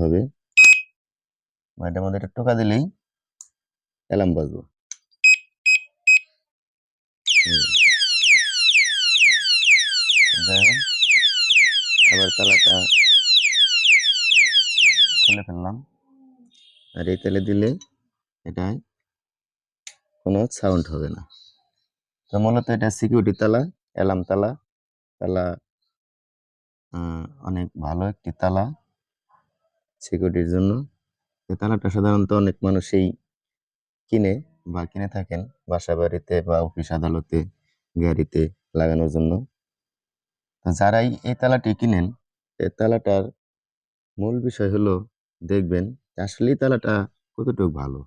হবে, এটার মধ্যে একটা টোকা দিলেই অ্যালার্ম বাজবো। আবার তালাটা খুলে ফেললাম, আর এই তালে দিলে এটায় কোনো সাউন্ড হবে না। তো মূলত এটা সিকিউরিটি তালা, অ্যালার্ম তালা। তালা অনেক ভালো একটি তালা সিকিউরিটির জন্য। এই তালাটা সাধারণত অনেক মানুষই কিনে থাকেন বাসা বাড়িতে বা অফিস আদালতে, গাড়িতে লাগানোর জন্য। তো যারাই এই তালাটি কিনেন, এই তালাটার মূল বিষয় হলো দেখবেন আসলে এই তালাটা কতটুকু ভালো।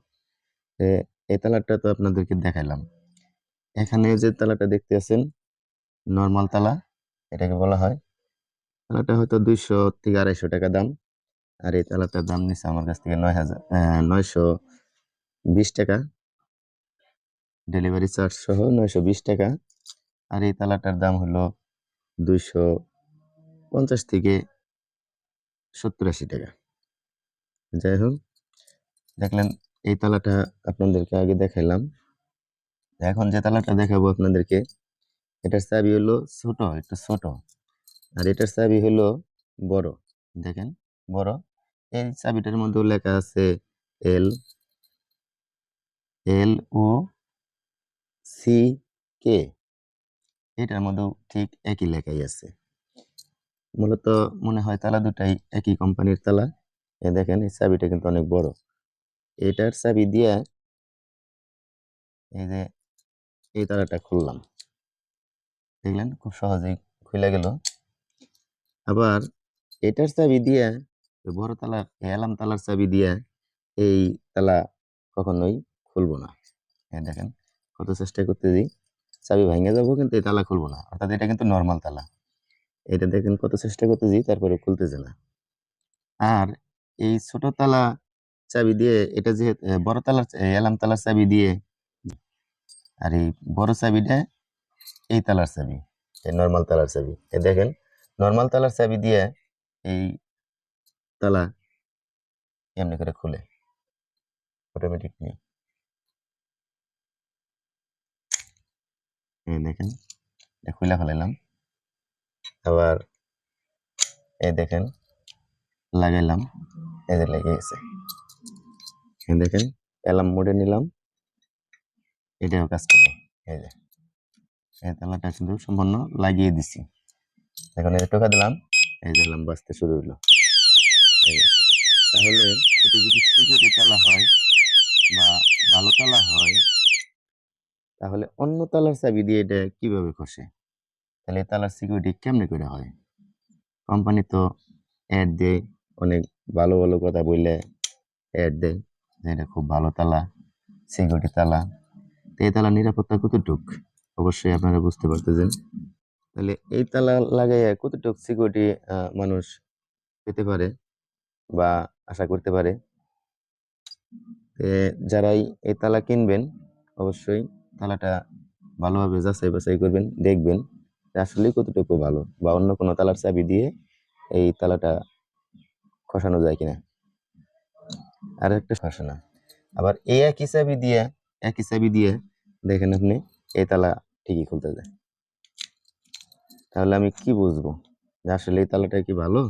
এই তালাটা তো আপনাদেরকে দেখাইলাম। এখানে যে তালাটা দেখতে আছেন নর্মাল তালা, এটাকে বলা হয়। তালাটা হয়তো 200 থেকে 250 টাকা দাম। আর এই তালাটার দাম নিচ্ছে আমার কাছ থেকে 920 টাকা, ডেলিভারি চার্জ সহ 920 টাকা। আর এই তালাটার দাম হলো 250 থেকে 70-80 টাকা। যাই হোক, দেখলেন এই তালাটা আপনাদেরকে আগে দেখাইলাম। এখন যে তালাটা দেখাবো আপনাদেরকে, এটার চাবি হলো একটু ছোট, আর এটার চাবি হলো বড়। দেখেন বড়। এই চাবিটার মধ্যে লেখা আছে LOCK। এটার মধ্যেও ঠিক একই লেখাই আছে। মূলত মনে হয় তালা দুটাই একই কোম্পানির তালা। দেখেন এই চাবিটা কিন্তু অনেক বড়। এটার চাবি দিয়ে এই যে এই তালাটা খুললাম, দেখলেন খুব সহজেই খুলে গেল। আবার এটার চাবি দিয়ে বড় তালা, অ্যালার্ম তালার চাবি দিয়ে এই তালা কখনোই খুলবো না। দেখেন কত চেষ্টা করতে দিই, চাবি ভেঙে যাবো কিন্তু এই তালা খুলবো না। অর্থাৎ এটা কিন্তু নর্মাল তালা। এটা দেখেন কত চেষ্টা করতে দিই, তারপরে খুলতেছে না। আর এই ছোট তালা চাবি দিয়ে, এটা যে বড় তালার অ্যালার্ম তালার চাবি দিয়ে, আর এই বড় চাবিটা এই তালার চাবি, এই নর্মাল তালার চাবি। দেখেন নর্মাল তালার চাবি দিয়ে এই তালা এমনি করে খুলে অটোমেটিকলি। দেখেন খুলে ফেলাইলাম। আবার এই দেখেন লাগাইলাম, এই যে লেগে গেছে। দেখেন অ্যালার্ম মোডে নিলাম, এটাও কাজ করলো। এই যে এই তালাটা কিন্তু সম্পূর্ণ লাগিয়ে দিছি। এখন এই টোকা দিলাম, এই যে অ্যালার্ম বাজতে শুরু হইলো। তাহলে এটা যদি সিকিউরিটি তালা হয় বা ভালো তালা হয়, তাহলে অন্য তালার চাবি দিয়ে এটা কিভাবে খসে? তাহলে তালার সিকিউরিটি কেমনে করে হয়? কোম্পানি তো অ্যাড দেয়, অনেক ভালো ভালো কথা বললে অ্যাড দেয় যে এটা খুব ভালো তালা, সিকিউরিটি তালা। তো এই তালা নিরাপত্তা কতটুক অবশ্যই আপনারা বুঝতে পারতেছেন। তাহলে এই তালা লাগাইয়া কতটুক সিকিউরিটি মানুষ পেতে পারে বা আশা করতে পারে? যারাই এই তালা কিনবেন অবশ্যই তালাটা ভালোভাবে যাচাই বাছাই করবেন, দেখবেন আসলেই কতটুকু ভালো, বা অন্য কোনো তালার চাবি দিয়ে এই তালাটা খসানো যায় কিনা। আর একটা খসানা, আবার এই একই চাবি দিয়ে দেখেন আপনি এই তালা ঠিকই খুলতে যায়। তাহলে আমি কি বুঝবো যে আসলে এই তালাটা কি ভালো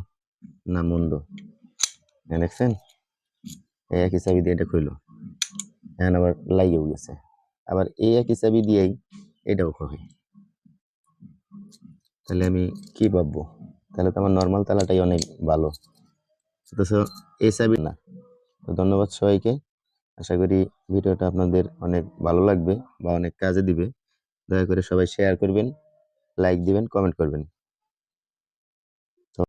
না মন্দ? দেখছেন এই একই চাবি দিয়ে এটা খুললো, এখন আবার লাগিয়েও গেছে। আবার এই একই চাবি দিয়েই এটাও খোলে। তাহলে আমি কি ভাববো? তাহলে তো আমার নর্মাল তালাটাই অনেক ভালো, অথচ এই চাবি না। তো ধন্যবাদ সবাইকে। আশা করি ভিডিওটা আপনাদের অনেক ভালো লাগবে বা অনেক কাজে দিবে। দয়া করে সবাই শেয়ার করবেন, লাইক দিবেন, কমেন্ট করবেন।